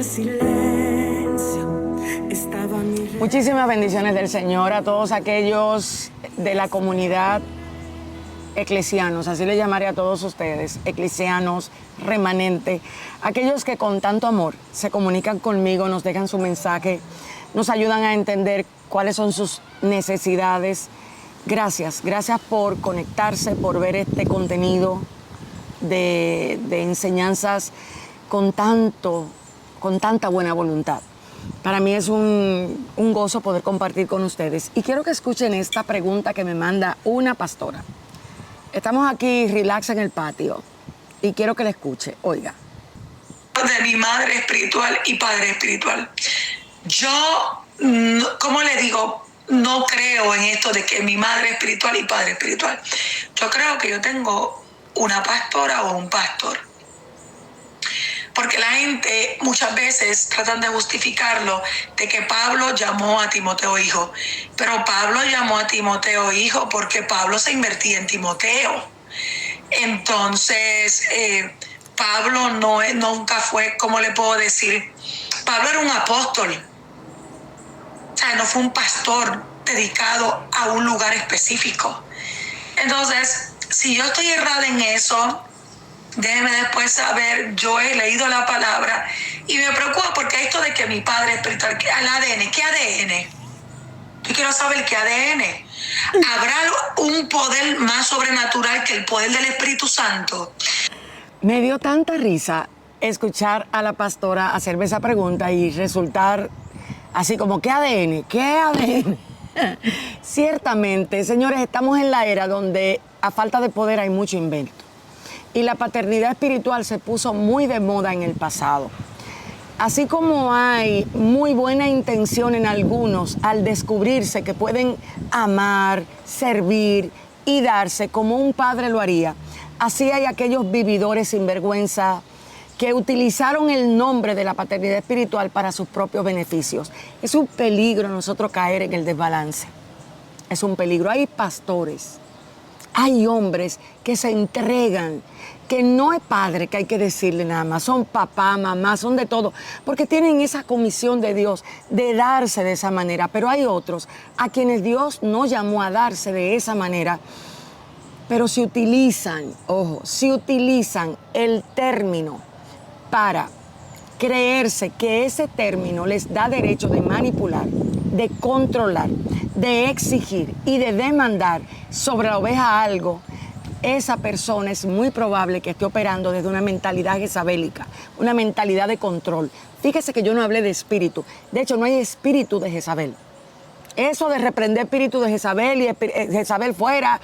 silencio estaba mi rey. Muchísimas bendiciones del Señor a todos aquellos de la comunidad eclesianos, así le llamaré a todos ustedes, eclesianos, remanente, aquellos que con tanto amor se comunican conmigo, nos dejan su mensaje, nos ayudan a entender cuáles son sus necesidades. Gracias por conectarse, por ver este contenido de enseñanzas con tanta buena voluntad. Para mí es un gozo poder compartir con ustedes. Y quiero que escuchen esta pregunta que me manda una pastora. Estamos aquí relax en el patio y quiero que la escuche. Oiga. De mi madre espiritual y padre espiritual. Yo, ¿cómo le digo? No creo en esto de que mi madre espiritual y padre espiritual. Yo creo que yo tengo una pastora o un pastor. Porque la gente muchas veces tratan de justificarlo de que Pablo llamó a Timoteo hijo. Pero Pablo llamó a Timoteo hijo porque Pablo se invertía en Timoteo. Entonces, Pablo nunca fue, ¿cómo le puedo decir? Pablo era un apóstol. O sea, no fue un pastor dedicado a un lugar específico. Entonces, si yo estoy errada en eso, déjeme después saber. Yo he leído la palabra y me preocupa porque esto de que mi padre espiritual, el ADN, ¿qué ADN? Yo quiero saber qué ADN. ¿Habrá un poder más sobrenatural que el poder del Espíritu Santo? Me dio tanta risa escuchar a la pastora hacerme esa pregunta y resultar así como, ¿qué ADN? ¿Qué ADN? Ciertamente, señores, estamos en la era donde a falta de poder hay mucho invento. Y la paternidad espiritual se puso muy de moda en el pasado. Así como hay muy buena intención en algunos al descubrirse que pueden amar, servir y darse como un padre lo haría, así hay aquellos vividores sin vergüenza que utilizaron el nombre de la paternidad espiritual para sus propios beneficios. Es un peligro nosotros caer en el desbalance. Es un peligro. Hay pastores, hay hombres que se entregan, que no es padre que hay que decirle nada más, son papá, mamá, son de todo, porque tienen esa comisión de Dios de darse de esa manera. Pero hay otros a quienes Dios no llamó a darse de esa manera, pero si utilizan, ojo, si utilizan el término para creerse que ese término les da derecho de manipular, de controlar, de exigir y de demandar sobre la oveja algo, esa persona es muy probable que esté operando desde una mentalidad jezabélica, una mentalidad de control. Fíjese que yo no hablé de espíritu. De hecho, no hay espíritu de Jezabel. Eso de reprender espíritu de Jezabel y Jezabel fuera,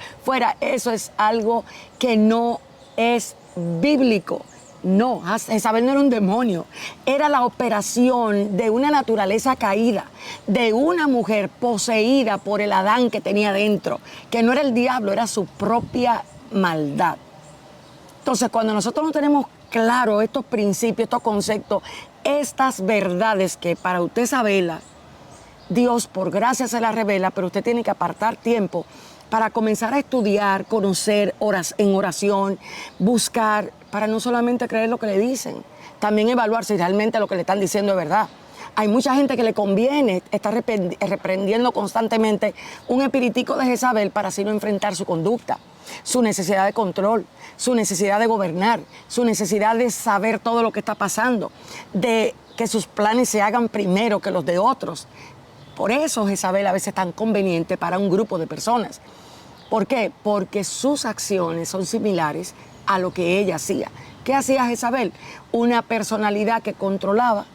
eso es algo que no es bíblico. No, Jezabel no era un demonio, era la operación de una naturaleza caída, de una mujer poseída por el Adán que tenía dentro, que no era el diablo, era su propia maldad. Entonces, cuando nosotros no tenemos claro estos principios, estos conceptos, estas verdades que para usted saberlas, Dios por gracia se las revela, pero usted tiene que apartar tiempo para comenzar a estudiar, conocer, en oración, buscar, para no solamente creer lo que le dicen, también evaluar si realmente lo que le están diciendo es verdad. Hay mucha gente que le conviene estar reprendiendo constantemente un espiritico de Jezabel para así no enfrentar su conducta, su necesidad de control, su necesidad de gobernar, su necesidad de saber todo lo que está pasando, de que sus planes se hagan primero que los de otros. Por eso Jezabel a veces es tan conveniente para un grupo de personas. ¿Por qué? Porque sus acciones son similares a lo que ella hacía. ¿Qué hacía Jezabel? Una personalidad que controlaba.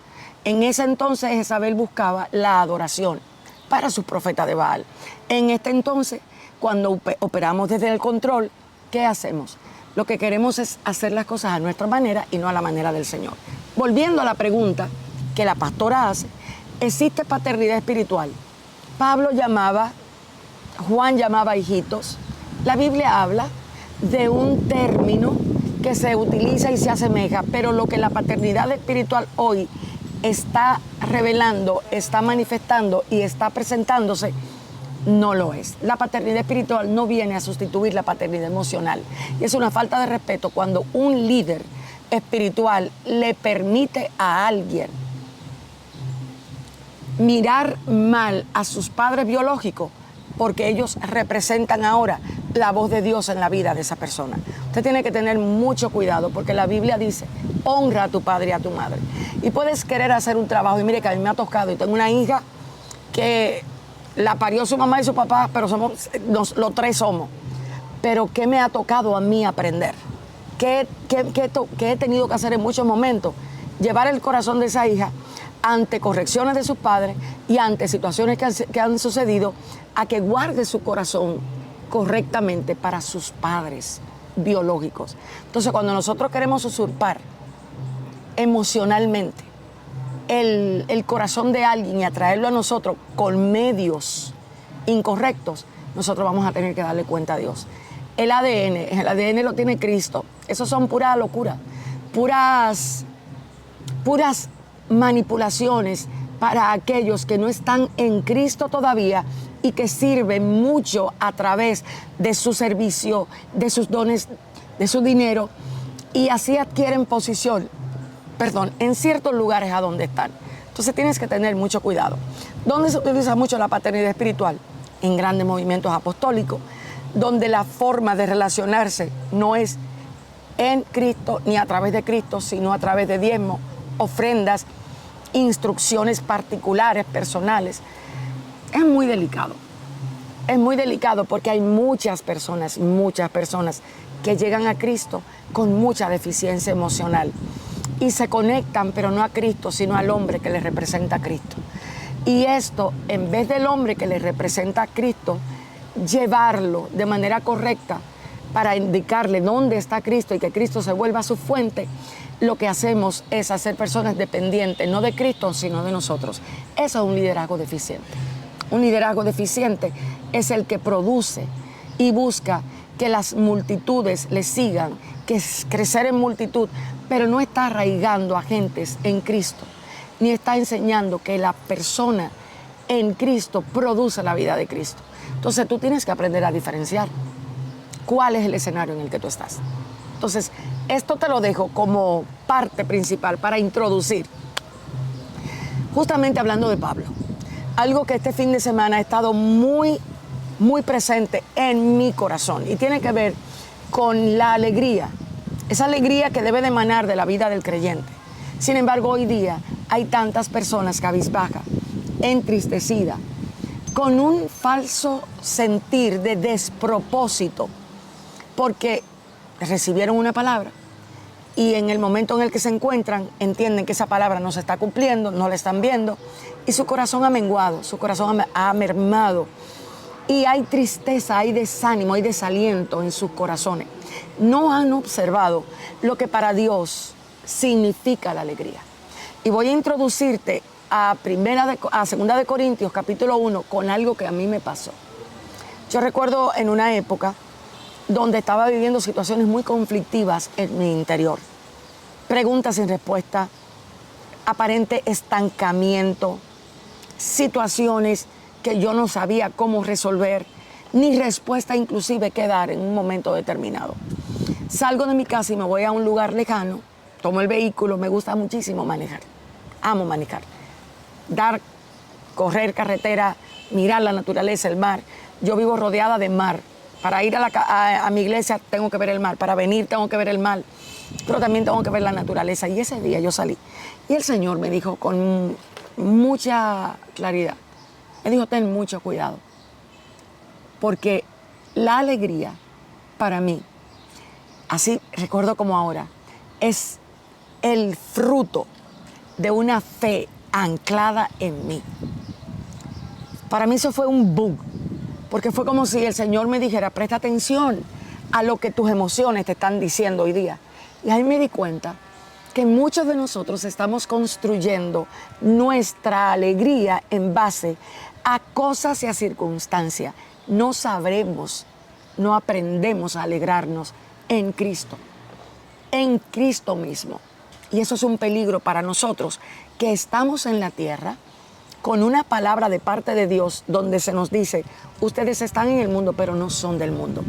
En ese entonces Jezabel buscaba la adoración para sus profetas de Baal. En este entonces, cuando operamos desde el control, ¿qué hacemos? Lo que queremos es hacer las cosas a nuestra manera y no a la manera del Señor. Volviendo a la pregunta que la pastora hace, ¿existe paternidad espiritual? Juan llamaba hijitos. La Biblia habla de un término que se utiliza y se asemeja, pero lo que la paternidad espiritual hoy está revelando, está manifestando y está presentándose, no lo es. La paternidad espiritual no viene a sustituir la paternidad emocional. Y es una falta de respeto cuando un líder espiritual le permite a alguien mirar mal a sus padres biológicos porque ellos representan ahora la voz de Dios en la vida de esa persona. Usted tiene que tener mucho cuidado porque la Biblia dice, honra a tu padre y a tu madre. Y puedes querer hacer un trabajo, y mire que a mí me ha tocado, y tengo una hija que la parió su mamá y su papá, pero los tres somos. Pero ¿qué me ha tocado a mí aprender? ¿Qué he tenido que hacer en muchos momentos? Llevar el corazón de esa hija ante correcciones de sus padres y ante situaciones que han sucedido, a que guarde su corazón correctamente para sus padres biológicos. Entonces, cuando nosotros queremos usurpar emocionalmente el corazón de alguien y atraerlo a nosotros con medios incorrectos, nosotros vamos a tener que darle cuenta a Dios. El ADN lo tiene Cristo. Eso son pura locura, puras manipulaciones para aquellos que no están en Cristo todavía y que sirven mucho a través de su servicio, de sus dones, de su dinero, y así adquieren posición, en ciertos lugares a donde están. Entonces tienes que tener mucho cuidado. ¿Dónde se utiliza mucho la paternidad espiritual? En grandes movimientos apostólicos, donde la forma de relacionarse no es en Cristo ni a través de Cristo, sino a través de diezmos, ofrendas, instrucciones particulares, personales. Es muy delicado. Es muy delicado porque hay muchas personas que llegan a Cristo con mucha deficiencia emocional y se conectan, pero no a Cristo, sino al hombre que les representa a Cristo. Y esto, en vez del hombre que les representa a Cristo, llevarlo de manera correcta para indicarle dónde está Cristo y que Cristo se vuelva su fuente, lo que hacemos es hacer personas dependientes, no de Cristo, sino de nosotros. Eso es un liderazgo deficiente. Un liderazgo deficiente es el que produce y busca que las multitudes le sigan, que es crecer en multitud, pero no está arraigando a gentes en Cristo, ni está enseñando que la persona en Cristo produce la vida de Cristo. Entonces tú tienes que aprender a diferenciar cuál es el escenario en el que tú estás. Entonces, esto te lo dejo como parte principal para introducir. Justamente hablando de Pablo, algo que este fin de semana ha estado muy presente en mi corazón y tiene que ver con la alegría, esa alegría que debe de emanar de la vida del creyente. Sin embargo, hoy día hay tantas personas cabizbajas, entristecidas, con un falso sentir de despropósito, porque recibieron una palabra y en el momento en el que se encuentran entienden que esa palabra no se está cumpliendo, no la están viendo, y su corazón ha menguado, su corazón ha mermado, y hay tristeza, hay desánimo, hay desaliento en sus corazones. No han observado lo que para Dios significa la alegría. Y voy a introducirte a 2 de Corintios capítulo 1 con algo que a mí me pasó. Yo recuerdo en una época donde estaba viviendo situaciones muy conflictivas en mi interior. Preguntas sin respuesta, aparente estancamiento, situaciones que yo no sabía cómo resolver, ni respuesta inclusive que dar en un momento determinado. Salgo de mi casa y me voy a un lugar lejano, tomo el vehículo, me gusta muchísimo manejar, amo manejar, correr carretera, mirar la naturaleza, el mar. Yo vivo rodeada de mar. Para ir a mi iglesia tengo que ver el mar, para venir tengo que ver el mar, pero también tengo que ver la naturaleza. Y ese día yo salí y el Señor me dijo con mucha claridad, me dijo, ten mucho cuidado, porque la alegría para mí, así recuerdo como ahora, es el fruto de una fe anclada en mí. Para mí eso fue un boom, porque fue como si el Señor me dijera, presta atención a lo que tus emociones te están diciendo hoy día. Y ahí me di cuenta que muchos de nosotros estamos construyendo nuestra alegría en base a cosas y a circunstancias. No sabremos, no aprendemos a alegrarnos en Cristo mismo. Y eso es un peligro para nosotros, que estamos en la tierra con una palabra de parte de Dios donde se nos dice, ustedes están en el mundo, pero no son del mundo.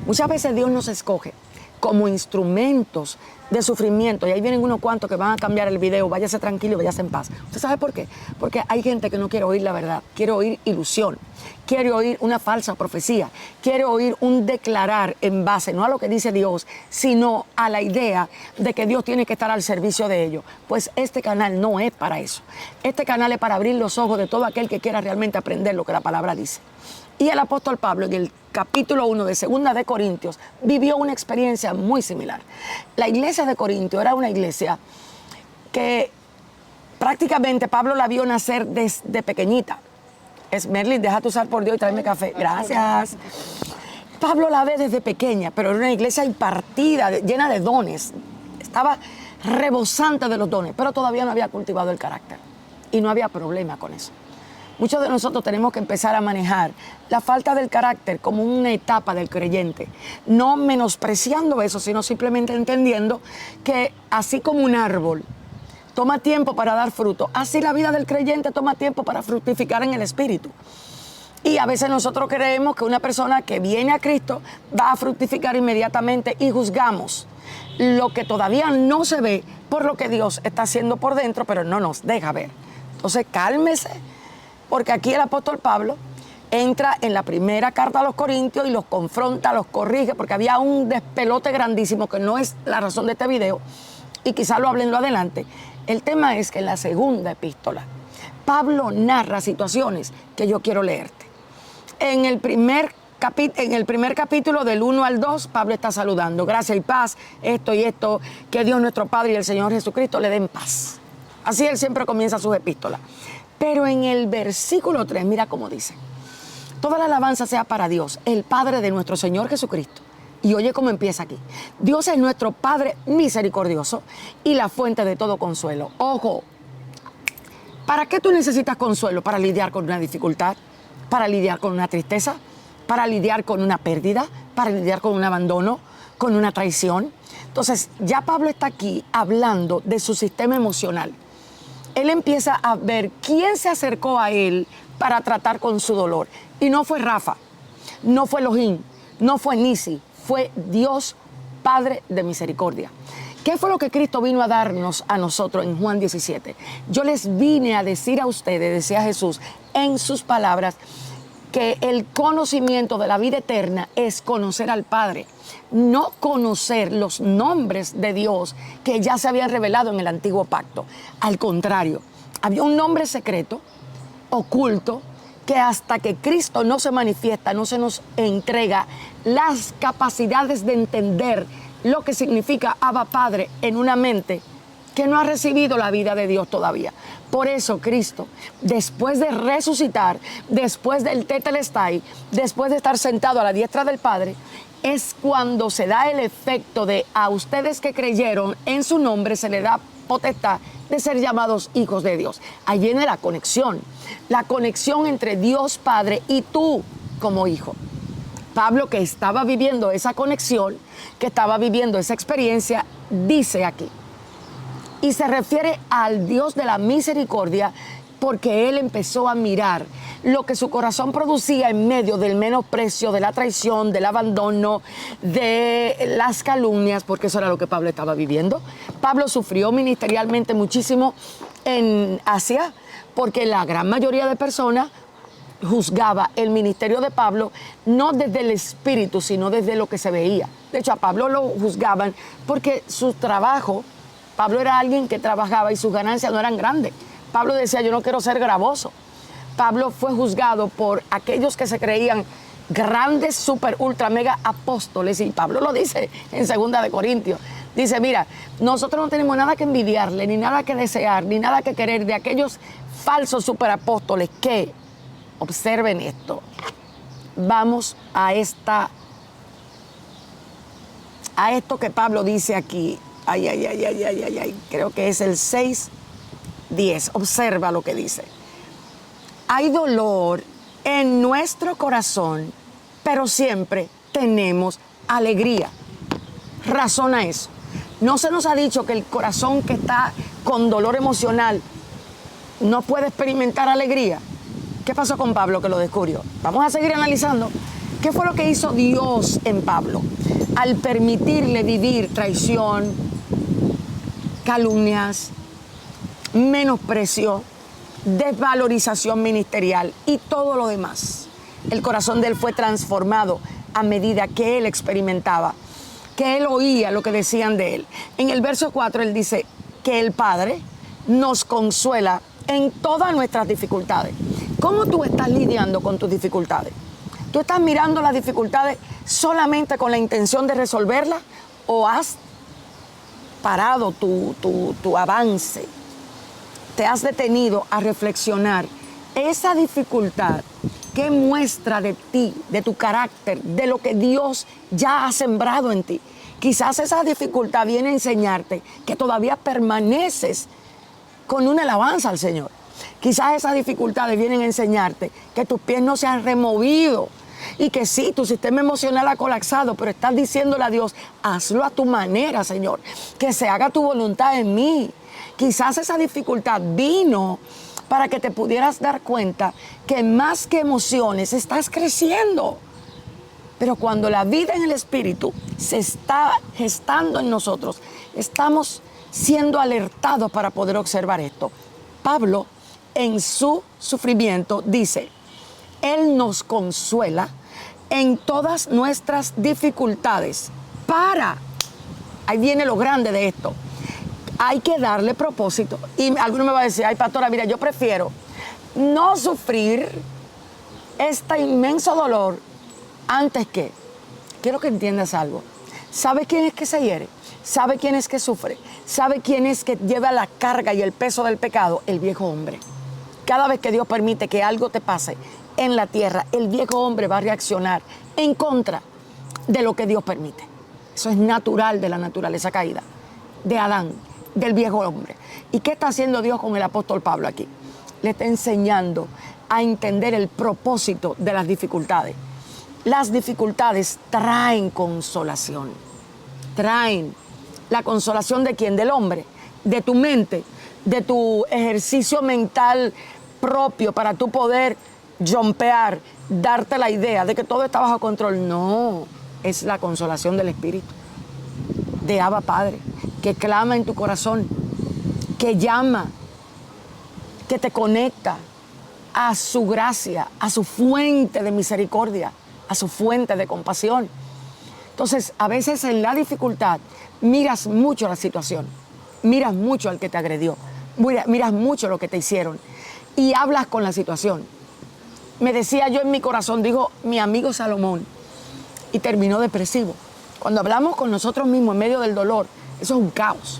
Muchas veces Dios nos escoge como instrumentos de sufrimiento, y ahí vienen unos cuantos que van a cambiar el video, váyase tranquilo y váyase en paz. ¿Usted sabe por qué? Porque hay gente que no quiere oír la verdad, quiere oír ilusión, quiere oír una falsa profecía, quiere oír un declarar en base no a lo que dice Dios, sino a la idea de que Dios tiene que estar al servicio de ellos. Pues este canal no es para eso. Este canal es para abrir los ojos de todo aquel que quiera realmente aprender lo que la palabra dice. Y el apóstol Pablo, en el capítulo 1 de 2 de Corintios, vivió una experiencia muy similar. La iglesia de Corintio era una iglesia que prácticamente Pablo la vio nacer desde pequeñita. Merlin, déjate usar por Dios y tráeme café. Gracias. Pablo la ve desde pequeña, pero era una iglesia impartida, llena de dones. Estaba rebosante de los dones, pero todavía no había cultivado el carácter. Y no había problema con eso. Muchos de nosotros tenemos que empezar a manejar la falta del carácter como una etapa del creyente, no menospreciando eso, sino simplemente entendiendo que así como un árbol toma tiempo para dar fruto, así la vida del creyente toma tiempo para fructificar en el espíritu. Y a veces nosotros creemos que una persona que viene a Cristo va a fructificar inmediatamente y juzgamos lo que todavía no se ve por lo que Dios está haciendo por dentro, pero no nos deja ver. Entonces cálmese. Porque aquí el apóstol Pablo entra en la primera carta a los Corintios y los confronta, los corrige, porque había un despelote grandísimo que no es la razón de este video, y quizás lo hablen adelante. El tema es que en la segunda epístola, Pablo narra situaciones que yo quiero leerte. En el primer capítulo del 1 al 2, Pablo está saludando. Gracia y paz, esto y esto, que Dios nuestro Padre y el Señor Jesucristo le den paz. Así él siempre comienza sus epístolas. Pero en el versículo 3, mira cómo dice: toda la alabanza sea para Dios, el Padre de nuestro Señor Jesucristo. Y oye cómo empieza aquí. Dios es nuestro Padre misericordioso y la fuente de todo consuelo. Ojo, ¿para qué tú necesitas consuelo? ¿Para lidiar con una dificultad? ¿Para lidiar con una tristeza? ¿Para lidiar con una pérdida? ¿Para lidiar con un abandono? ¿Con una traición? Entonces, ya Pablo está aquí hablando de su sistema emocional. Él empieza a ver quién se acercó a él para tratar con su dolor. Y no fue Rafa, no fue Elohim, no fue Nisi, fue Dios Padre de misericordia. ¿Qué fue lo que Cristo vino a darnos a nosotros en Juan 17? Yo les vine a decir a ustedes, decía Jesús en sus palabras, que el conocimiento de la vida eterna es conocer al Padre, no conocer los nombres de Dios que ya se habían revelado en el antiguo pacto. Al contrario, había un nombre secreto, oculto, que hasta que Cristo no se manifiesta, no se nos entrega las capacidades de entender lo que significa Abba Padre en una mente que no ha recibido la vida de Dios todavía. Por eso Cristo, después de resucitar, después del Tetelestai, después de estar sentado a la diestra del Padre, es cuando se da el efecto de a ustedes que creyeron en su nombre se les da potestad de ser llamados hijos de Dios. Ahí viene la conexión entre Dios Padre y tú como hijo. Pablo, que estaba viviendo esa conexión, que estaba viviendo esa experiencia, dice aquí, y se refiere al Dios de la misericordia porque él empezó a mirar lo que su corazón producía en medio del menosprecio, de la traición, del abandono, de las calumnias, porque eso era lo que Pablo estaba viviendo. Pablo sufrió ministerialmente muchísimo en Asia porque la gran mayoría de personas juzgaba el ministerio de Pablo no desde el espíritu, sino desde lo que se veía. De hecho, a Pablo lo juzgaban porque su trabajo, Pablo era alguien que trabajaba y sus ganancias no eran grandes. Pablo decía, yo no quiero ser gravoso. Pablo fue juzgado por aquellos que se creían grandes, super, ultra, mega apóstoles. Y Pablo lo dice en 2 de Corintios. Dice, mira, nosotros no tenemos nada que envidiarle, ni nada que desear, ni nada que querer de aquellos falsos superapóstoles que, observen esto, vamos a esto que Pablo dice aquí. Creo que es el 6:10. Observa lo que dice. Hay dolor en nuestro corazón, pero siempre tenemos alegría. Razona eso. No se nos ha dicho que el corazón que está con dolor emocional no puede experimentar alegría. ¿Qué pasó con Pablo que lo descubrió? Vamos a seguir analizando. ¿Qué fue lo que hizo Dios en Pablo al permitirle vivir traición, calumnias, menosprecio, desvalorización ministerial y todo lo demás. El corazón de él fue transformado a medida que él experimentaba, que él oía lo que decían de él. En el verso 4 él dice que el Padre nos consuela en todas nuestras dificultades. ¿Cómo tú estás lidiando con tus dificultades? ¿Tú estás mirando las dificultades solamente con la intención de resolverlas o has parado tu avance? ¿Te has detenido a reflexionar esa dificultad que muestra de ti, de tu carácter, de lo que Dios ya ha sembrado en ti? Quizás esa dificultad viene a enseñarte que todavía permaneces con una alabanza al Señor. Quizás esas dificultades vienen a enseñarte que tus pies no se han removido y que sí, tu sistema emocional ha colapsado, pero estás diciéndole a Dios, hazlo a tu manera, Señor, que se haga tu voluntad en mí. Quizás esa dificultad vino para que te pudieras dar cuenta que más que emociones estás creciendo. Pero cuando la vida en el Espíritu se está gestando en nosotros, estamos siendo alertados para poder observar esto. Pablo, en su sufrimiento, dice, Él nos consuela en todas nuestras dificultades ahí viene lo grande de esto, hay que darle propósito. Y alguno me va a decir, ay pastora, mira, yo prefiero no sufrir este inmenso dolor antes que. Quiero que entiendas algo. ¿Sabe quién es que se hiere? ¿Sabe quién es que sufre? ¿Sabe quién es que lleva la carga y el peso del pecado? El viejo hombre. Cada vez que Dios permite que algo te pase en la tierra, el viejo hombre va a reaccionar en contra de lo que Dios permite. Eso es natural de la naturaleza caída, de Adán, del viejo hombre. ¿Y qué está haciendo Dios con el apóstol Pablo aquí? Le está enseñando a entender el propósito de las dificultades. Las dificultades traen consolación. Traen la consolación de quién, del hombre, de tu mente, de tu ejercicio mental propio para tú poder jumpear, darte la idea de que todo está bajo control. No, es la consolación del Espíritu, de Abba Padre, que clama en tu corazón, que llama, que te conecta a su gracia, a su fuente de misericordia, a su fuente de compasión. Entonces, a veces en la dificultad miras mucho la situación, miras mucho al que te agredió, miras mucho lo que te hicieron y hablas con la situación. Me decía yo en mi corazón, dijo mi amigo Salomón, y terminó depresivo. Cuando hablamos con nosotros mismos en medio del dolor, eso es un caos,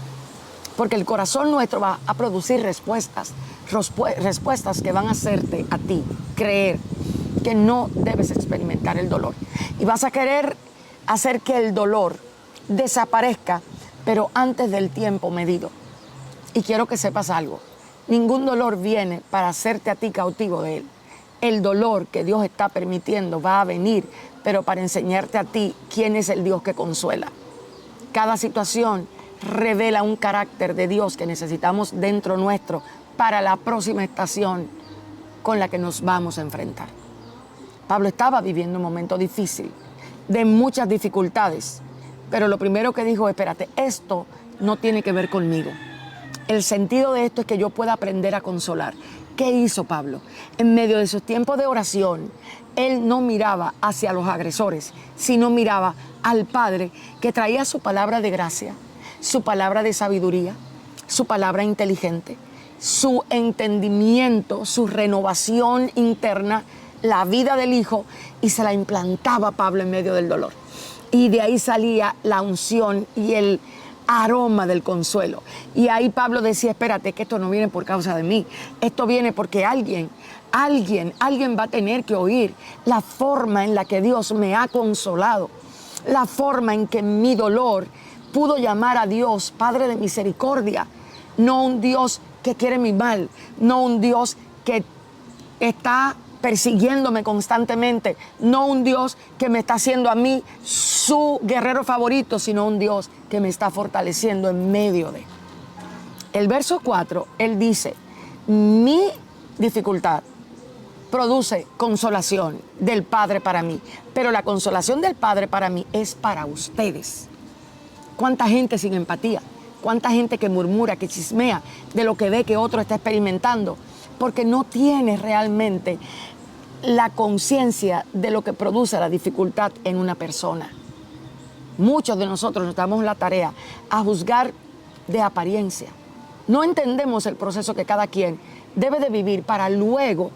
porque el corazón nuestro va a producir respuestas que van a hacerte a ti creer que no debes experimentar el dolor. Y vas a querer hacer que el dolor desaparezca, pero antes del tiempo medido. Y quiero que sepas algo, ningún dolor viene para hacerte a ti cautivo de él. El dolor que Dios está permitiendo va a venir, pero para enseñarte a ti quién es el Dios que consuela. Cada situación revela un carácter de Dios que necesitamos dentro nuestro para la próxima estación con la que nos vamos a enfrentar. Pablo estaba viviendo un momento difícil, de muchas dificultades, pero lo primero que dijo, espérate, esto no tiene que ver conmigo. El sentido de esto es que yo pueda aprender a consolar. ¿Qué hizo Pablo? En medio de sus tiempos de oración, él no miraba hacia los agresores, sino miraba al Padre que traía su palabra de gracia, su palabra de sabiduría, su palabra inteligente, su entendimiento, su renovación interna, la vida del Hijo, y se la implantaba Pablo en medio del dolor. Y de ahí salía la unción y el aroma del consuelo. Y ahí Pablo decía, espérate, que esto no viene por causa de mí. Esto viene porque alguien va a tener que oír la forma en la que Dios me ha consolado. La forma en que mi dolor pudo llamar a Dios Padre de misericordia. No un Dios que quiere mi mal. No un Dios que está persiguiéndome constantemente, no un Dios que me está haciendo a mí su guerrero favorito, sino un Dios que me está fortaleciendo en medio de. El verso 4, él dice, mi dificultad produce consolación del Padre para mí, pero la consolación del Padre para mí es para ustedes. ¿Cuánta gente sin empatía? cuánta gente que murmura, que chismea de lo que ve que otro está experimentando, porque no tiene realmente la conciencia de lo que produce la dificultad en una persona. Muchos de nosotros nos damos la tarea a juzgar de apariencia. No entendemos el proceso que cada quien debe de vivir para luego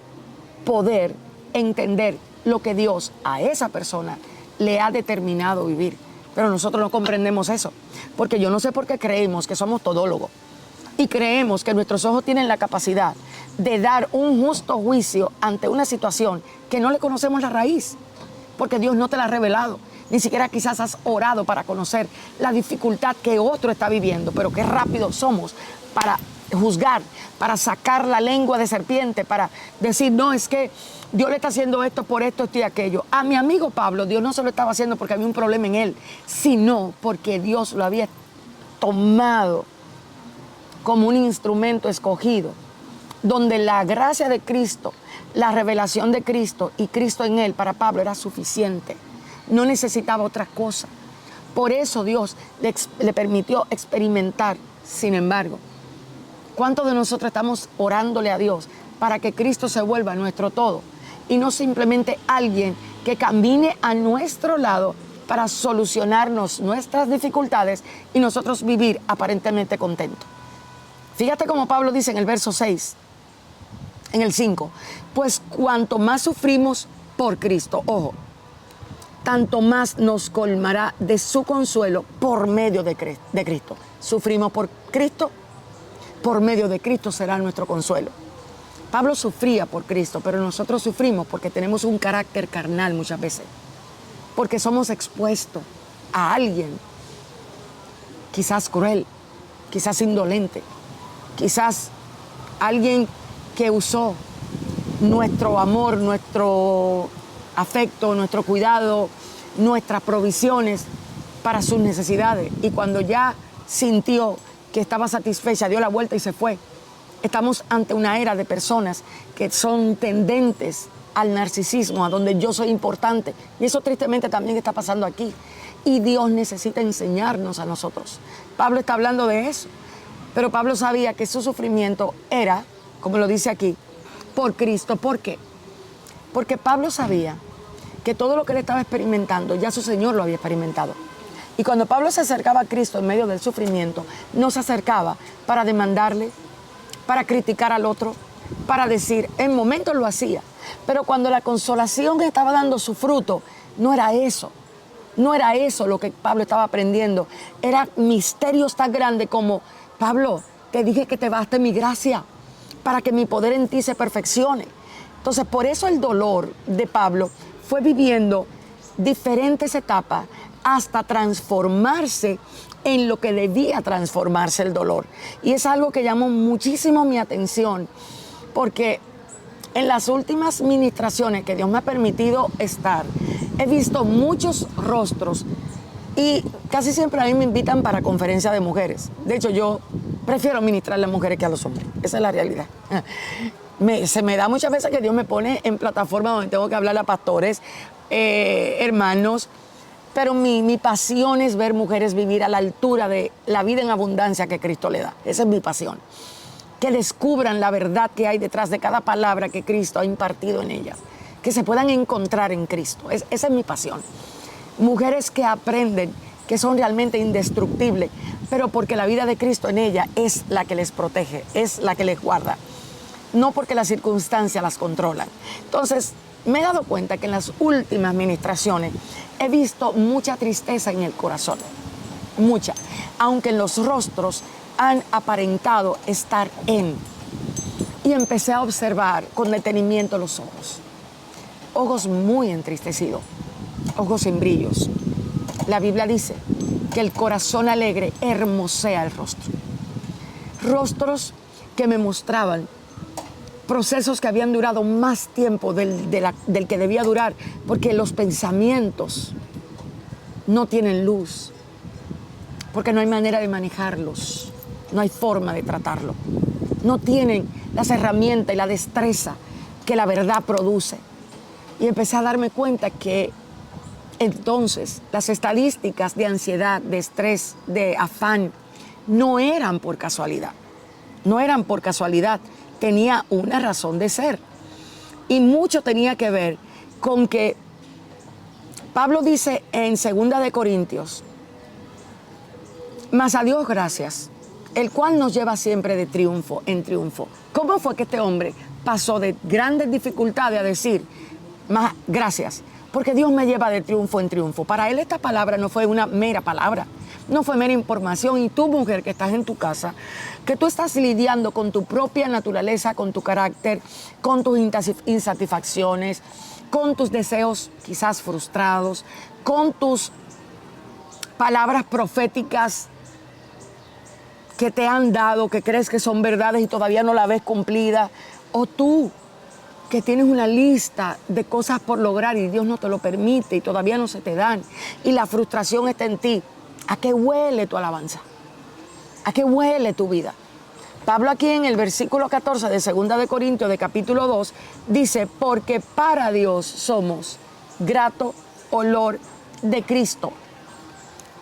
poder entender lo que Dios a esa persona le ha determinado vivir. Pero nosotros no comprendemos eso, porque yo no sé por qué creemos que somos todólogos y creemos que nuestros ojos tienen la capacidad de dar un justo juicio ante una situación que no le conocemos la raíz, porque Dios no te la ha revelado. Ni siquiera quizás has orado para conocer la dificultad que otro está viviendo, pero qué rápido somos para juzgar, para sacar la lengua de serpiente, para decir, no, es que Dios le está haciendo esto por esto, esto y aquello. A mi amigo Pablo, Dios no se lo estaba haciendo porque había un problema en él, sino porque Dios lo había tomado como un instrumento escogido, donde la gracia de Cristo, la revelación de Cristo y Cristo en él, para Pablo era suficiente. No necesitaba otra cosa. Por eso Dios le permitió experimentar. Sin embargo, ¿cuántos de nosotros estamos orándole a Dios para que Cristo se vuelva nuestro todo? Y no simplemente alguien que camine a nuestro lado para solucionarnos nuestras dificultades y nosotros vivir aparentemente contentos. Fíjate como Pablo dice en el verso 6, en el 5, pues cuanto más sufrimos por Cristo, ojo, tanto más nos colmará de su consuelo por medio de Cristo. Sufrimos por Cristo, por medio de Cristo será nuestro consuelo. Pablo sufría por Cristo, pero nosotros sufrimos porque tenemos un carácter carnal muchas veces, porque somos expuestos a alguien, quizás cruel, quizás indolente, quizás alguien que usó nuestro amor, nuestro afecto, nuestro cuidado, nuestras provisiones para sus necesidades. Y cuando ya sintió que estaba satisfecha, dio la vuelta y se fue. Estamos ante una era de personas que son tendentes al narcisismo, a donde yo soy importante. Y eso tristemente también está pasando aquí. Y Dios necesita enseñarnos a nosotros. Pablo está hablando de eso. Pero Pablo sabía que su sufrimiento era, como lo dice aquí, por Cristo. ¿Por qué? Porque Pablo sabía que todo lo que él estaba experimentando, ya su Señor lo había experimentado. Y cuando Pablo se acercaba a Cristo en medio del sufrimiento, no se acercaba para demandarle, para criticar al otro, para decir, en momentos lo hacía, pero cuando la consolación estaba dando su fruto, no era eso. No era eso lo que Pablo estaba aprendiendo. Eran misterios tan grandes como, Pablo, te dije que te baste mi gracia para que mi poder en ti se perfeccione. Entonces, por eso el dolor de Pablo fue viviendo diferentes etapas hasta transformarse en lo que debía transformarse el dolor. Y es algo que llamó muchísimo mi atención, porque en las últimas ministraciones que Dios me ha permitido estar, he visto muchos rostros y casi siempre a mí me invitan para conferencias de mujeres. De hecho, yo prefiero ministrarle a mujeres que a los hombres. Esa es la realidad. Se me da muchas veces que Dios me pone en plataformas donde tengo que hablarle a pastores, hermanos, pero mi pasión es ver mujeres vivir a la altura de la vida en abundancia que Cristo le da. Esa es mi pasión. Que descubran la verdad que hay detrás de cada palabra que Cristo ha impartido en ellas. Que se puedan encontrar en Cristo. Esa es mi pasión. Mujeres que aprenden que son realmente indestructibles, pero porque la vida de Cristo en ellas es la que les protege, es la que les guarda. No porque las circunstancias las controlan. Entonces, me he dado cuenta que en las últimas ministraciones he visto mucha tristeza en el corazón, mucha, aunque en los rostros han aparentado estar en. Y empecé a observar con detenimiento los ojos muy entristecidos, ojos sin brillos. La Biblia dice que el corazón alegre hermosea el rostro. Rostros que me mostraban procesos que habían durado más tiempo del que debía durar, porque los pensamientos no tienen luz, porque no hay manera de manejarlos, no hay forma de tratarlo, no tienen las herramientas y la destreza que la verdad produce. Y empecé a darme cuenta que entonces las estadísticas de ansiedad, de estrés, de afán, no eran por casualidad. No eran por casualidad. Tenía una razón de ser. Y mucho tenía que ver con que Pablo dice en 2 de Corintios, mas a Dios gracias, el cual nos lleva siempre de triunfo en triunfo. ¿Cómo fue que este hombre pasó de grandes dificultades a decir, más gracias? Porque Dios me lleva de triunfo en triunfo. Para él esta palabra no fue una mera palabra, no fue mera información. Y tú, mujer, que estás en tu casa, que tú estás lidiando con tu propia naturaleza, con tu carácter, con tus insatisfacciones, con tus deseos quizás frustrados, con tus palabras proféticas que te han dado, que crees que son verdades y todavía no la ves cumplida, o tú que tienes una lista de cosas por lograr y Dios no te lo permite y todavía no se te dan, y la frustración está en ti. ¿A qué huele tu alabanza? ¿A qué huele tu vida? Pablo aquí en el versículo 14 de 2 de Corintios, de capítulo 2, dice, porque para Dios somos grato olor de Cristo.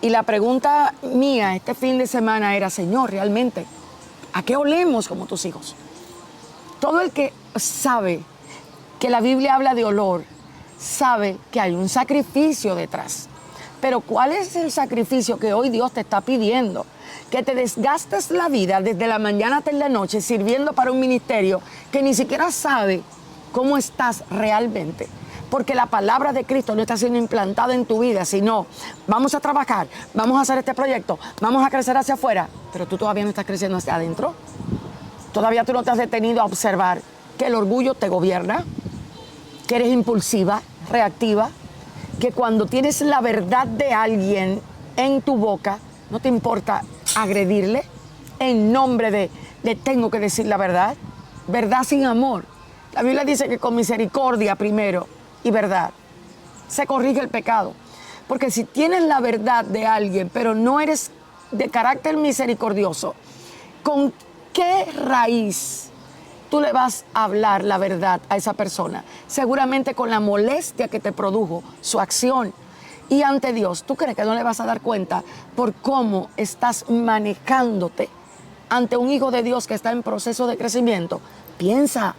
Y la pregunta mía este fin de semana era, Señor, realmente, ¿a qué olemos como tus hijos? Todo el que sabe que la Biblia habla de olor, sabe que hay un sacrificio detrás. Pero ¿cuál es el sacrificio que hoy Dios te está pidiendo? Que te desgastes la vida desde la mañana hasta la noche sirviendo para un ministerio que ni siquiera sabe cómo estás realmente. Porque la palabra de Cristo no está siendo implantada en tu vida, sino vamos a trabajar, vamos a hacer este proyecto, vamos a crecer hacia afuera, pero tú todavía no estás creciendo hacia adentro. Todavía tú no te has detenido a observar que el orgullo te gobierna, que eres impulsiva, reactiva, que cuando tienes la verdad de alguien en tu boca, no te importa agredirle en nombre de tengo que decir la verdad. Verdad sin amor. La Biblia dice que con misericordia primero y verdad se corrige el pecado. Porque si tienes la verdad de alguien, pero no eres de carácter misericordioso, ¿con qué raíz tú le vas a hablar la verdad a esa persona? Seguramente con la molestia que te produjo su acción. Y ante Dios, ¿tú crees que no le vas a dar cuenta por cómo estás manejándote ante un hijo de Dios que está en proceso de crecimiento? Piensa.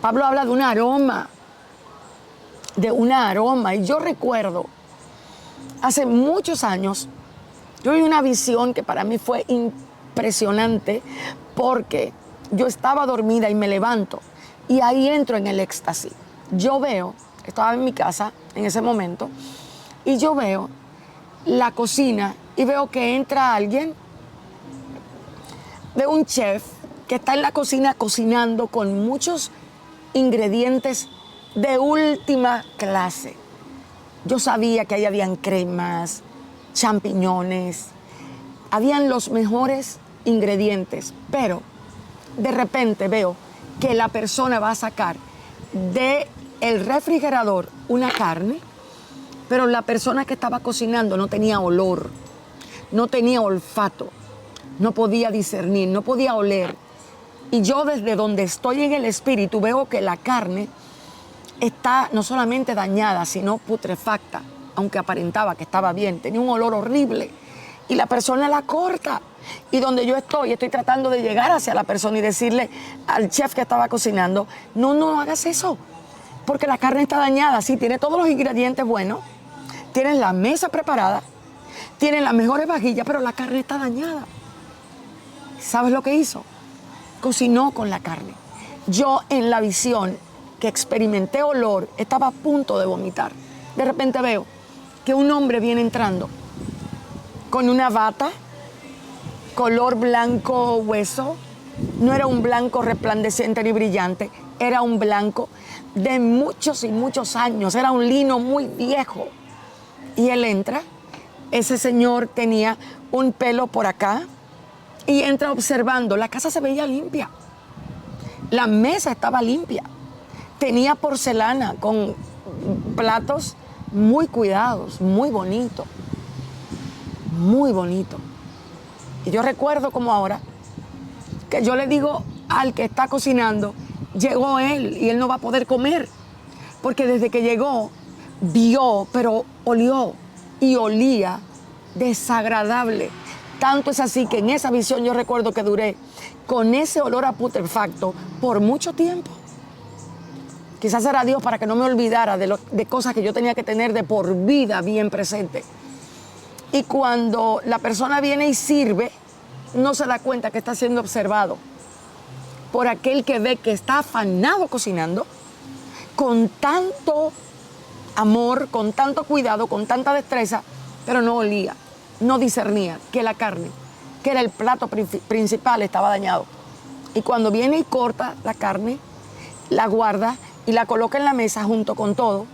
Pablo habla de un aroma. Y yo recuerdo, hace muchos años, yo vi una visión que para mí fue impresionante porque yo estaba dormida y me levanto y ahí entro en el éxtasis. Yo veo, estaba en mi casa en ese momento, y yo veo la cocina y veo que entra alguien, veo un chef que está en la cocina cocinando con muchos ingredientes de última clase. Yo sabía que ahí habían cremas, champiñones, habían los mejores ingredientes, pero de repente veo que la persona va a sacar del refrigerador una carne, pero la persona que estaba cocinando no tenía olor, no tenía olfato, no podía discernir, no podía oler. Y yo desde donde estoy en el espíritu veo que la carne está no solamente dañada, sino putrefacta, aunque aparentaba que estaba bien, tenía un olor horrible. Y la persona la corta. Y donde yo estoy tratando de llegar hacia la persona y decirle al chef que estaba cocinando, no hagas eso, porque la carne está dañada. Sí, tiene todos los ingredientes buenos, tienes la mesa preparada, tienes las mejores vajillas, pero la carne está dañada. ¿Sabes lo que hizo? Cocinó con la carne. Yo en la visión que experimenté olor, estaba a punto de vomitar. De repente veo que un hombre viene entrando con una bata, color blanco hueso. No era un blanco resplandeciente ni brillante, era un blanco de muchos y muchos años, era un lino muy viejo. Y él entra, ese señor tenía un pelo por acá y entra observando. La casa se veía limpia, la mesa estaba limpia, tenía porcelana con platos muy cuidados, muy bonito, muy bonito. Y yo recuerdo como ahora que yo le digo al que está cocinando, llegó él y él no va a poder comer, porque desde que llegó vio, pero olió y olía desagradable. Tanto es así que en esa visión yo recuerdo que duré con ese olor a putrefacto por mucho tiempo. Quizás era Dios para que no me olvidara de cosas que yo tenía que tener de por vida bien presente. Y cuando la persona viene y sirve, no se da cuenta que está siendo observado por aquel que ve que está afanado cocinando, con tanto amor, con tanto cuidado, con tanta destreza, pero no olía, no discernía que la carne, que era el plato principal, estaba dañado. Y cuando viene y corta la carne, la guarda y la coloca en la mesa junto con todo,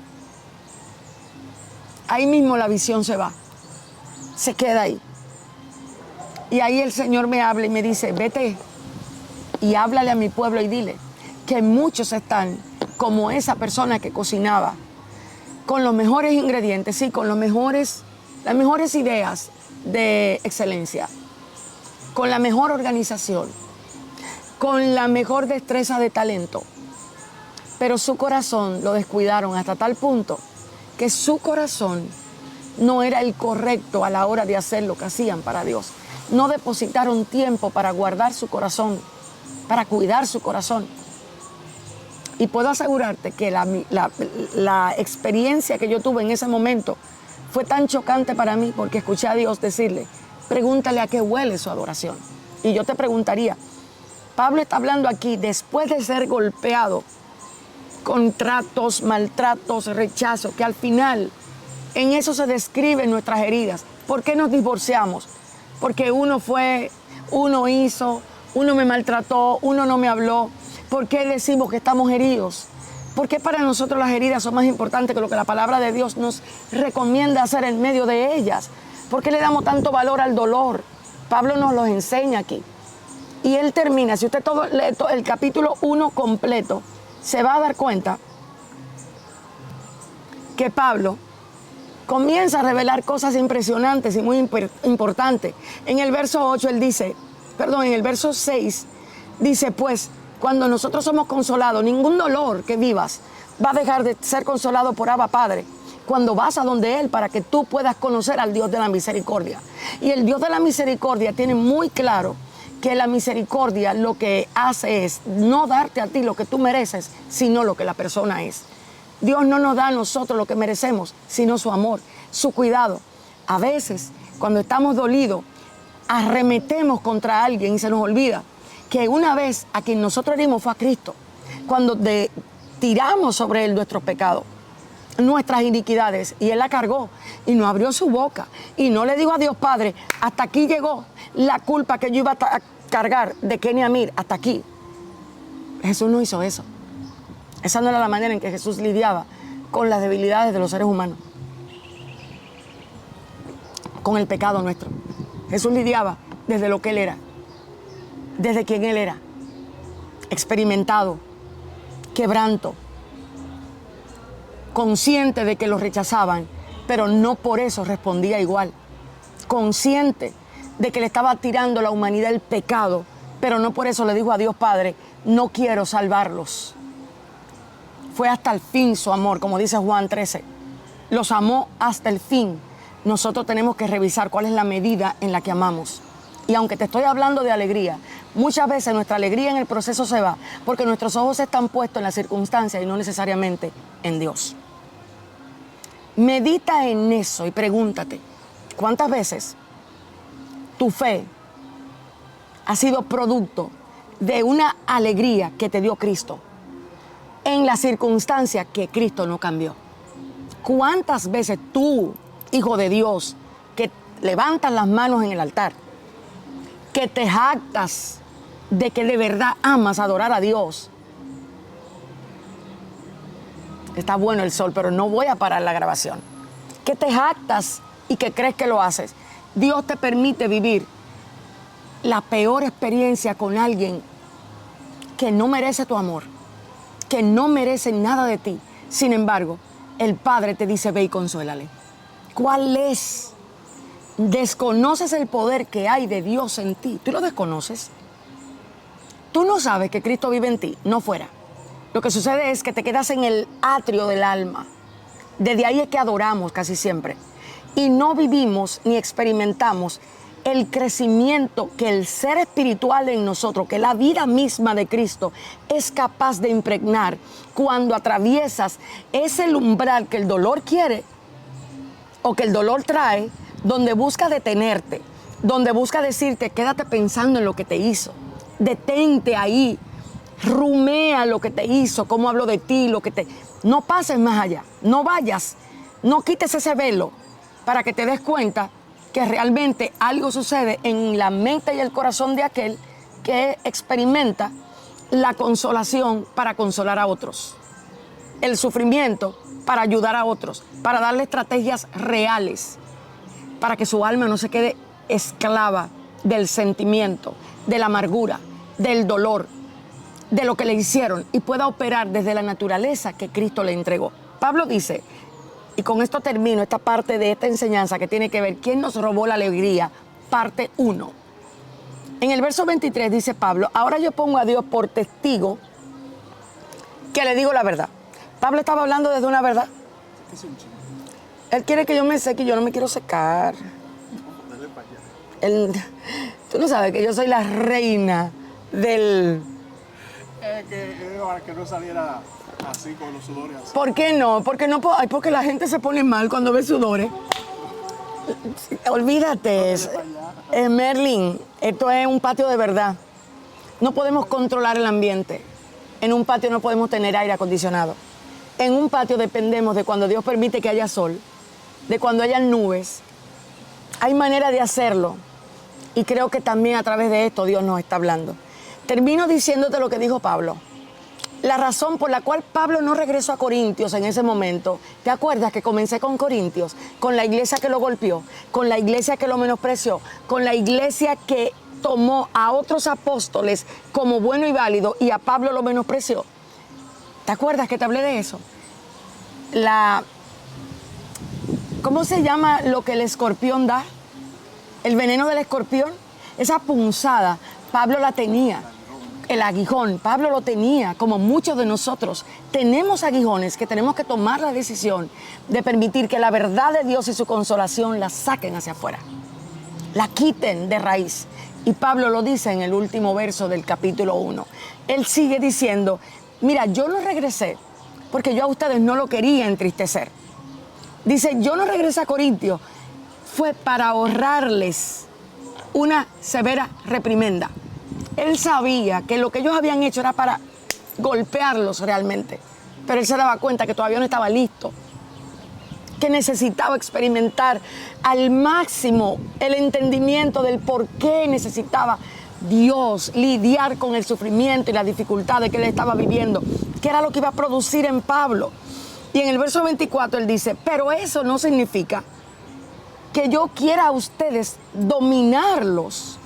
ahí mismo la visión se va, se queda ahí. Y ahí el Señor me habla y me dice, vete y háblale a mi pueblo y dile que muchos están como esa persona que cocinaba, con los mejores ingredientes, sí, con las mejores ideas de excelencia, con la mejor organización, con la mejor destreza de talento. Pero su corazón lo descuidaron hasta tal punto que su corazón no era el correcto a la hora de hacer lo que hacían para Dios. No depositaron tiempo para guardar su corazón, para cuidar su corazón. Y puedo asegurarte que la experiencia que yo tuve en ese momento fue tan chocante para mí porque escuché a Dios decirle, pregúntale a qué huele su adoración. Y yo te preguntaría, Pablo está hablando aquí después de ser golpeado con tratos, maltratos, rechazo, que al final en eso se describen nuestras heridas. ¿Por qué nos divorciamos? Porque uno hizo, uno me maltrató, uno no me habló. ¿Por qué decimos que estamos heridos? ¿Por qué para nosotros las heridas son más importantes que lo que la palabra de Dios nos recomienda hacer en medio de ellas? ¿Por qué le damos tanto valor al dolor? Pablo nos lo enseña aquí. Y él termina, si usted lee el capítulo 1 completo, se va a dar cuenta que Pablo comienza a revelar cosas impresionantes y muy importantes. En el verso 6 dice, pues, cuando nosotros somos consolados, ningún dolor que vivas va a dejar de ser consolado por Abba Padre cuando vas a donde Él para que tú puedas conocer al Dios de la misericordia. Y el Dios de la misericordia tiene muy claro que la misericordia lo que hace es no darte a ti lo que tú mereces, sino lo que la persona es. Dios no nos da a nosotros lo que merecemos, sino su amor, su cuidado. A veces, cuando estamos dolidos, arremetemos contra alguien y se nos olvida que una vez a quien nosotros herimos fue a Cristo. Cuando tiramos sobre Él nuestros pecados, nuestras iniquidades, y Él la cargó y no abrió su boca y no le dijo a Dios Padre, hasta aquí llegó la culpa que yo iba a cargar de Kenny Amir, hasta aquí. Jesús no hizo eso. Esa no era la manera en que Jesús lidiaba con las debilidades de los seres humanos, con el pecado nuestro. Jesús lidiaba desde lo que Él era, desde quien Él era, experimentado, quebranto, consciente de que lo rechazaban, pero no por eso respondía igual, consciente de que le estaba tirando la humanidad el pecado, pero no por eso le dijo a Dios Padre, no quiero salvarlos. Fue hasta el fin su amor, como dice Juan 13. Los amó hasta el fin. Nosotros tenemos que revisar cuál es la medida en la que amamos. Y aunque te estoy hablando de alegría, muchas veces nuestra alegría en el proceso se va porque nuestros ojos están puestos en las circunstancias y no necesariamente en Dios. Medita en eso y pregúntate, ¿cuántas veces tu fe ha sido producto de una alegría que te dio Cristo en la circunstancia que Cristo no cambió? ¿Cuántas veces tú, hijo de Dios, que levantas las manos en el altar, que te jactas de que de verdad amas adorar a Dios? Está bueno el sol, pero no voy a parar la grabación. Que te jactas y que crees que lo haces. Dios te permite vivir la peor experiencia con alguien que no merece tu amor, que no merece nada de ti. Sin embargo, el Padre te dice, ve y consuélale. ¿Cuál es? Desconoces el poder que hay de Dios en ti. ¿Tú lo desconoces? Tú no sabes que Cristo vive en ti, no fuera. Lo que sucede es que te quedas en el atrio del alma. Desde ahí es que adoramos casi siempre. Y no vivimos ni experimentamos el crecimiento que el ser espiritual en nosotros, que la vida misma de Cristo es capaz de impregnar cuando atraviesas ese umbral que el dolor quiere o que el dolor trae, donde busca detenerte, donde busca decirte, quédate pensando en lo que te hizo, detente ahí, rumea lo que te hizo, cómo habló de ti, lo que te... No pases más allá, no vayas, no quites ese velo para que te des cuenta que realmente algo sucede en la mente y el corazón de aquel que experimenta la consolación para consolar a otros, el sufrimiento para ayudar a otros, para darle estrategias reales, para que su alma no se quede esclava del sentimiento, de la amargura, del dolor, de lo que le hicieron y pueda operar desde la naturaleza que Cristo le entregó. Pablo dice, y con esto termino esta parte de esta enseñanza que tiene que ver, ¿quién nos robó la alegría? Parte 1. En el verso 23 dice Pablo, ahora yo pongo a Dios por testigo que le digo la verdad. Pablo estaba hablando desde una verdad. Él quiere que yo me seque y yo no me quiero secar. Tú no sabes que yo soy la reina del... que no saliera así con los sudores así. ¿Por qué no? Porque no puedo, ay, porque la gente se pone mal cuando ve sudores. Olvídate, Merlin, esto es un patio de verdad. No podemos controlar el ambiente. En un patio no podemos tener aire acondicionado. En un patio dependemos de cuando Dios permite que haya sol, de cuando hayan nubes. Hay manera de hacerlo. Y creo que también a través de esto Dios nos está hablando. Termino diciéndote lo que dijo Pablo. La razón por la cual Pablo no regresó a Corintios en ese momento, ¿te acuerdas que comencé con Corintios? Con la iglesia que lo golpeó, con la iglesia que lo menospreció, con la iglesia que tomó a otros apóstoles como bueno y válido y a Pablo lo menospreció. ¿Te acuerdas que te hablé de eso? ¿Cómo se llama lo que el escorpión da? El veneno del escorpión. Esa punzada, Pablo la tenía. El aguijón, Pablo lo tenía, como muchos de nosotros. Tenemos aguijones que tenemos que tomar la decisión de permitir que la verdad de Dios y su consolación la saquen hacia afuera, la quiten de raíz. Y Pablo lo dice en el último verso del capítulo 1. Él sigue diciendo, mira, yo no regresé porque yo a ustedes no lo quería entristecer. Dice, yo no regresé a Corintios, fue para ahorrarles una severa reprimenda. Él sabía que lo que ellos habían hecho era para golpearlos realmente, pero él se daba cuenta que todavía no estaba listo, que necesitaba experimentar al máximo el entendimiento del por qué necesitaba Dios lidiar con el sufrimiento y las dificultades que él estaba viviendo, que era lo que iba a producir en Pablo. Y en el verso 24 él dice, pero eso no significa que yo quiera a ustedes dominarlos.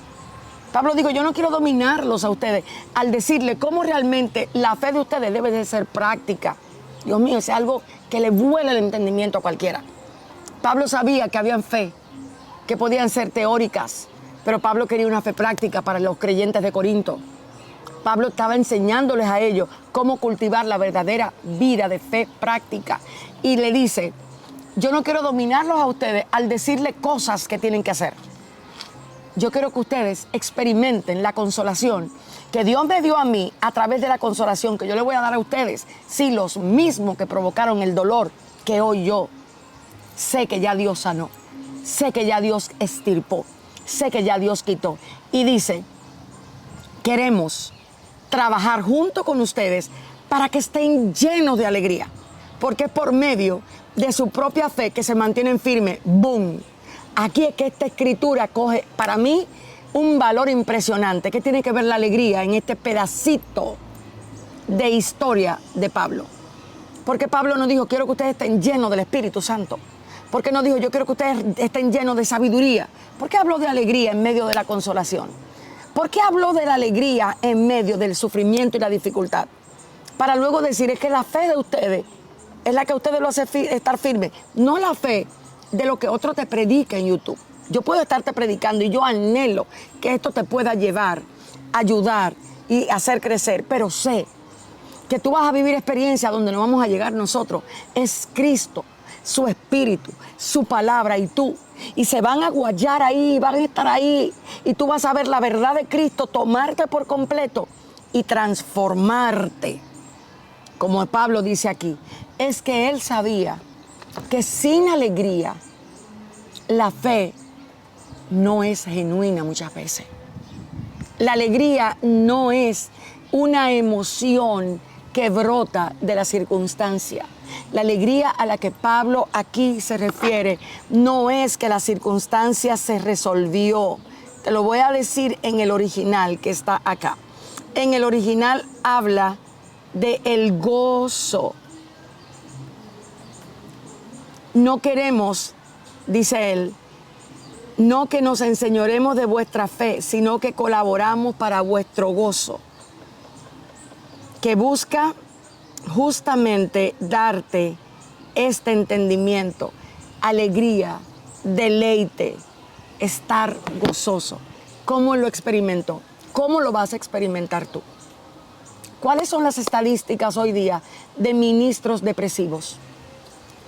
Pablo dijo, yo no quiero dominarlos a ustedes, al decirle cómo realmente la fe de ustedes debe de ser práctica. Dios mío, es algo que le vuela el entendimiento a cualquiera. Pablo sabía que habían fe, que podían ser teóricas, pero Pablo quería una fe práctica para los creyentes de Corinto. Pablo estaba enseñándoles a ellos cómo cultivar la verdadera vida de fe práctica. Y le dice, yo no quiero dominarlos a ustedes al decirle cosas que tienen que hacer. Yo quiero que ustedes experimenten la consolación que Dios me dio a mí a través de la consolación que yo le voy a dar a ustedes. Sí, los mismos que provocaron el dolor que hoy yo sé que ya Dios sanó, sé que ya Dios extirpó, sé que ya Dios quitó. Y dice, queremos trabajar junto con ustedes para que estén llenos de alegría, porque es por medio de su propia fe que se mantienen firmes. ¡Boom! Aquí es que esta escritura coge, para mí, un valor impresionante. ¿Qué tiene que ver la alegría en este pedacito de historia de Pablo? Porque Pablo no dijo, quiero que ustedes estén llenos del Espíritu Santo. Porque no dijo, yo quiero que ustedes estén llenos de sabiduría. ¿Por qué habló de alegría en medio de la consolación? ¿Por qué habló de la alegría en medio del sufrimiento y la dificultad? Para luego decir, es que la fe de ustedes es la que a ustedes lo hace estar firmes. No la fe de lo que otro te predica en YouTube. Yo puedo estarte predicando y yo anhelo que esto te pueda llevar, ayudar y hacer crecer, pero sé que tú vas a vivir experiencias donde no vamos a llegar nosotros. Es Cristo, su Espíritu, su palabra y tú y se van a guayar ahí, van a estar ahí, y tú vas a ver la verdad de Cristo, tomarte por completo y transformarte. Como Pablo dice aquí, es que él sabía que sin alegría la fe no es genuina muchas veces. La alegría no es una emoción que brota de la circunstancia. La alegría a la que Pablo aquí se refiere no es que la circunstancia se resolvió. Te lo voy a decir en el original que está acá. En el original habla de el gozo. No queremos, dice él, no que nos enseñoremos de vuestra fe, sino que colaboramos para vuestro gozo, que busca justamente darte este entendimiento, alegría, deleite, estar gozoso. ¿Cómo lo experimentó? ¿Cómo lo vas a experimentar tú? ¿Cuáles son las estadísticas hoy día de ministros depresivos,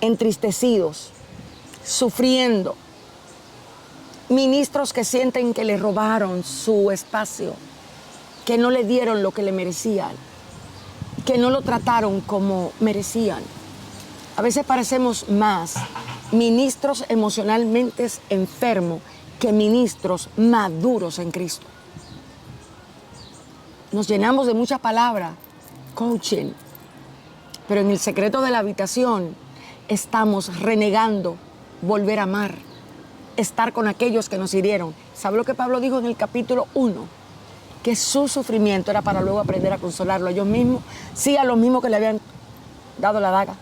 entristecidos, sufriendo? Ministros que sienten que le robaron su espacio, que no le dieron lo que le merecían, que no lo trataron como merecían. A veces parecemos más ministros emocionalmente enfermos que ministros maduros en Cristo. Nos llenamos de muchas palabras, coaching, pero en el secreto de la habitación estamos renegando volver a amar, estar con aquellos que nos hirieron. ¿Sabe lo que Pablo dijo en el capítulo 1? Que su sufrimiento era para luego aprender a consolarlo a ellos mismos, sí, a los mismos que le habían dado la daga.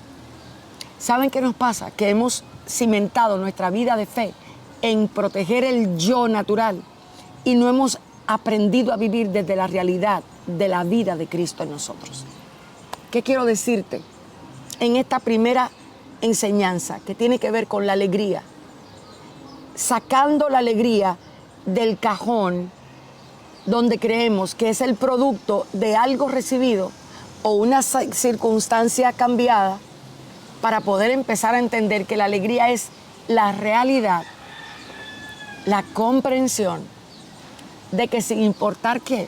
¿Saben qué nos pasa? Que hemos cimentado nuestra vida de fe en proteger el yo natural y no hemos aprendido a vivir desde la realidad de la vida de Cristo en nosotros. ¿Qué quiero decirte? En esta primera enseñanza que tiene que ver con la alegría, sacando la alegría del cajón donde creemos que es el producto de algo recibido o una circunstancia cambiada, para poder empezar a entender que la alegría es la realidad, la comprensión de que sin importar qué,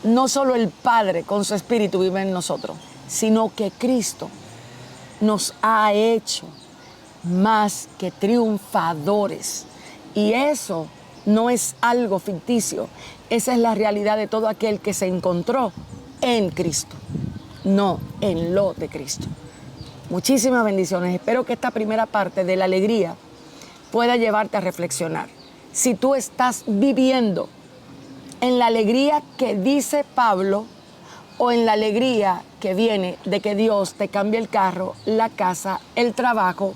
no solo el Padre con su Espíritu vive en nosotros, sino que Cristo nos ha hecho más que triunfadores. Y eso no es algo ficticio, esa es la realidad de todo aquel que se encontró en Cristo, no en lo de Cristo. Muchísimas bendiciones. Espero que esta primera parte de la alegría pueda llevarte a reflexionar. Si tú estás viviendo en la alegría que dice Pablo o en la alegría que viene de que Dios te cambie el carro, la casa, el trabajo,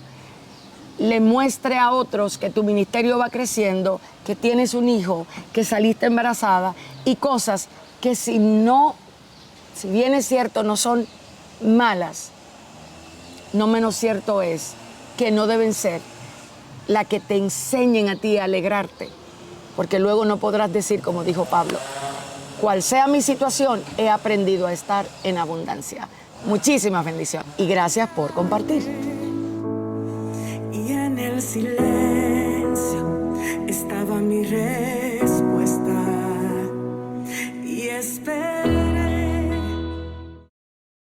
le muestre a otros que tu ministerio va creciendo, que tienes un hijo, que saliste embarazada y cosas que si bien es cierto no son malas, no menos cierto es que no deben ser la que te enseñen a ti a alegrarte, porque luego no podrás decir, como dijo Pablo, cual sea mi situación, he aprendido a estar en abundancia. Muchísimas bendiciones y gracias por compartir. Y en el silencio estaba mi rey.